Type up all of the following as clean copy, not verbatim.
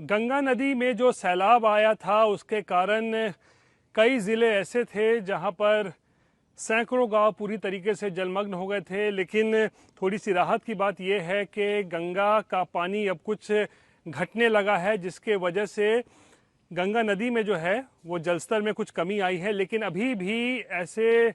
गंगा नदी में जो सैलाब आया था उसके कारण कई ज़िले ऐसे थे जहां पर सैकड़ों गांव पूरी तरीके से जलमग्न हो गए थे। लेकिन थोड़ी सी राहत की बात यह है कि गंगा का पानी अब कुछ घटने लगा है, जिसके वजह से गंगा नदी में जो है वो जलस्तर में कुछ कमी आई है। लेकिन अभी भी ऐसे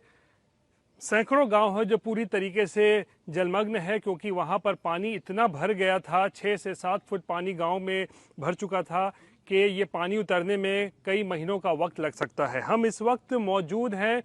सैकड़ों गांव है जो पूरी तरीके से जलमग्न है, क्योंकि वहां पर पानी इतना भर गया था, 6 से 7 फुट पानी गांव में भर चुका था कि ये पानी उतरने में कई महीनों का वक्त लग सकता है। हम इस वक्त मौजूद हैं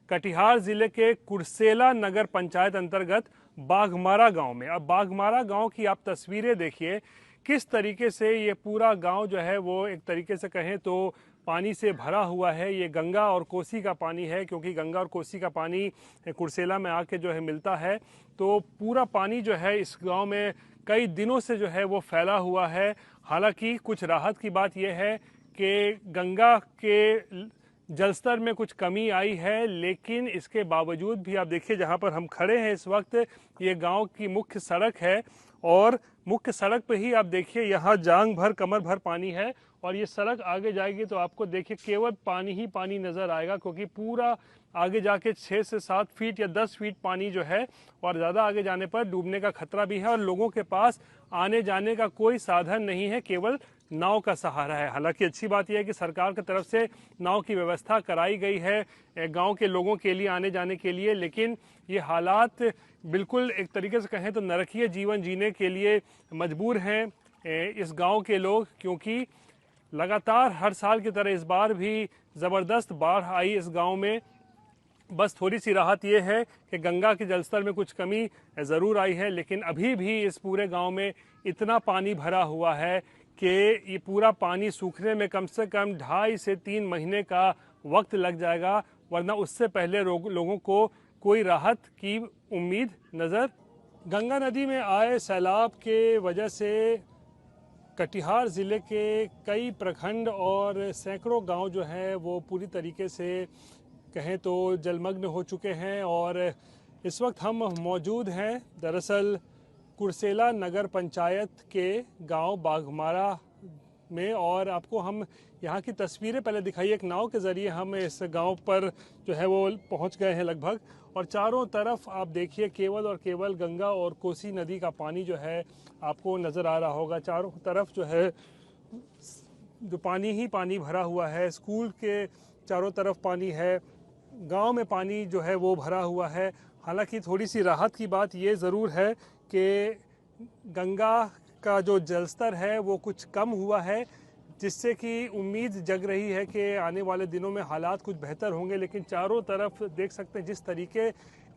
कटिहार ज़िले के कुर्सेला नगर पंचायत अंतर्गत बाघमारा गांव में। अब बाघमारा गांव की आप तस्वीरें देखिए, किस तरीके से ये पूरा गांव जो है वो एक तरीके से कहें तो पानी से भरा हुआ है। ये गंगा और कोसी का पानी है, क्योंकि गंगा और कोसी का पानी कुर्सेला में आके जो है मिलता है। तो पूरा पानी जो है इस गांव में कई दिनों से जो है वो फैला हुआ है। हालांकि कुछ राहत की बात यह है कि गंगा के जलस्तर में कुछ कमी आई है, लेकिन इसके बावजूद भी आप देखिए जहां पर हम खड़े हैं इस वक्त, ये गांव की मुख्य सड़क है और मुख्य सड़क पे ही आप देखिए यहाँ जांग भर कमर भर पानी है। और ये सड़क आगे जाएगी तो आपको देखिए केवल पानी ही पानी नज़र आएगा, क्योंकि पूरा आगे जाके 6 से 7 फीट या 10 फीट पानी जो है और ज़्यादा आगे जाने पर डूबने का खतरा भी है। और लोगों के पास आने जाने का कोई साधन नहीं है, केवल नाव का सहारा है। हालांकि अच्छी बात यह है कि सरकार की तरफ से नाव की व्यवस्था कराई गई है गांव के लोगों के लिए आने जाने के लिए, लेकिन ये हालात बिल्कुल एक तरीके से कहें तो नरकीय जीवन जीने के लिए मजबूर हैं इस गांव के लोग, क्योंकि लगातार हर साल की तरह इस बार भी ज़बरदस्त बाढ़ आई इस गांव में। बस थोड़ी सी राहत ये है कि गंगा के जलस्तर में कुछ कमी ज़रूर आई है, लेकिन अभी भी इस पूरे गांव में इतना पानी भरा हुआ है कि ये पूरा पानी सूखने में कम से कम 2.5 से 3 महीने का वक्त लग जाएगा, वरना उससे पहले लोगों को कोई राहत की उम्मीद नज़र। गंगा नदी में आए सैलाब के वजह से कटिहार ज़िले के कई प्रखंड और सैकड़ों गांव जो है वो पूरी तरीके से कहें तो जलमग्न हो चुके हैं। और इस वक्त हम मौजूद हैं दरअसल कुर्सेला नगर पंचायत के गांव बाघमारा में, और आपको हम यहाँ की तस्वीरें पहले दिखाई। एक नाव के ज़रिए हम इस गांव पर जो है वो पहुँच गए हैं लगभग, और चारों तरफ आप देखिए केवल और केवल गंगा और कोसी नदी का पानी जो है आपको नज़र आ रहा होगा। चारों तरफ जो है जो पानी ही पानी भरा हुआ है। स्कूल के चारों तरफ पानी है, गांव में पानी जो है वो भरा हुआ है। हालांकि थोड़ी सी राहत की बात ये ज़रूर है कि गंगा का जो जलस्तर है वो कुछ कम हुआ है, जिससे कि उम्मीद जग रही है कि आने वाले दिनों में हालात कुछ बेहतर होंगे। लेकिन चारों तरफ देख सकते हैं जिस तरीके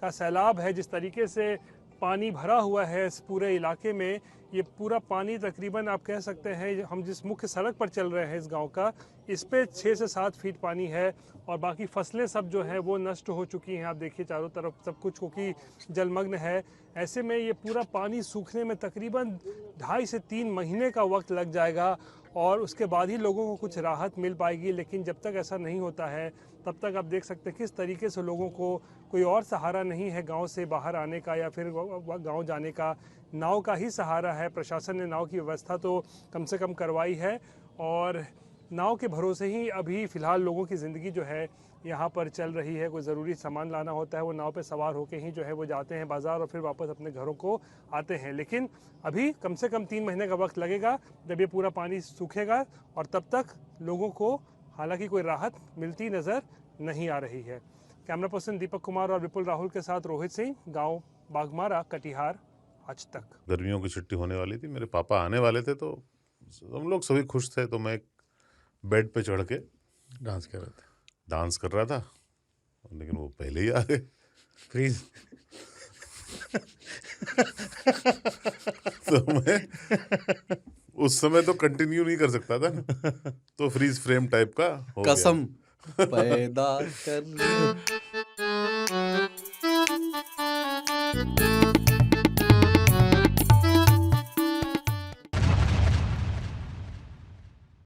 का सैलाब है, जिस तरीके से पानी भरा हुआ है इस पूरे इलाके में। ये पूरा पानी तकरीबन आप कह सकते हैं, हम जिस मुख्य सड़क पर चल रहे हैं इस गांव का, इस पे 6 से 7 फीट पानी है, और बाकी फसलें सब जो है वो नष्ट हो चुकी हैं। आप देखिए चारों तरफ सब कुछ क्योंकि जलमग्न है। ऐसे में ये पूरा पानी सूखने में तकरीबन 2.5 से 3 महीने का वक्त लग जाएगा, और उसके बाद ही लोगों को कुछ राहत मिल पाएगी। लेकिन जब तक ऐसा नहीं होता है तब तक आप देख सकते हैं किस तरीके से लोगों को कोई और सहारा नहीं है गांव से बाहर आने का या फिर गांव जाने का। नाव का ही सहारा है। प्रशासन ने नाव की व्यवस्था तो कम से कम करवाई है, और नाव के भरोसे ही अभी फ़िलहाल लोगों की ज़िंदगी जो है यहाँ पर चल रही है। कोई ज़रूरी सामान लाना होता है वो नाव पे सवार होकर ही जो है वो जाते हैं बाज़ार और फिर वापस अपने घरों को आते हैं। लेकिन अभी कम से कम 3 महीने का वक्त लगेगा जब ये पूरा पानी सूखेगा, और तब तक लोगों को हालांकि कोई राहत मिलती नज़र नहीं आ रही है। कैमरा पर्सन दीपक कुमार और विपुल राहुल के साथ रोहित सिंह, गाँव बाघमारा, कटिहार, आज तक। गर्मियों की छुट्टी होने वाली थी, मेरे पापा आने वाले थे, तो हम लोग सभी खुश थे। तो मैं एक बेड पे चढ़ के डांस कर रहा था, लेकिन वो पहले ही आ गए। फ्रीज। तो मैं उस समय तो कंटिन्यू नहीं कर सकता था ना, तो फ्रीज फ्रेम टाइप का हो गया। कसम पैदा कर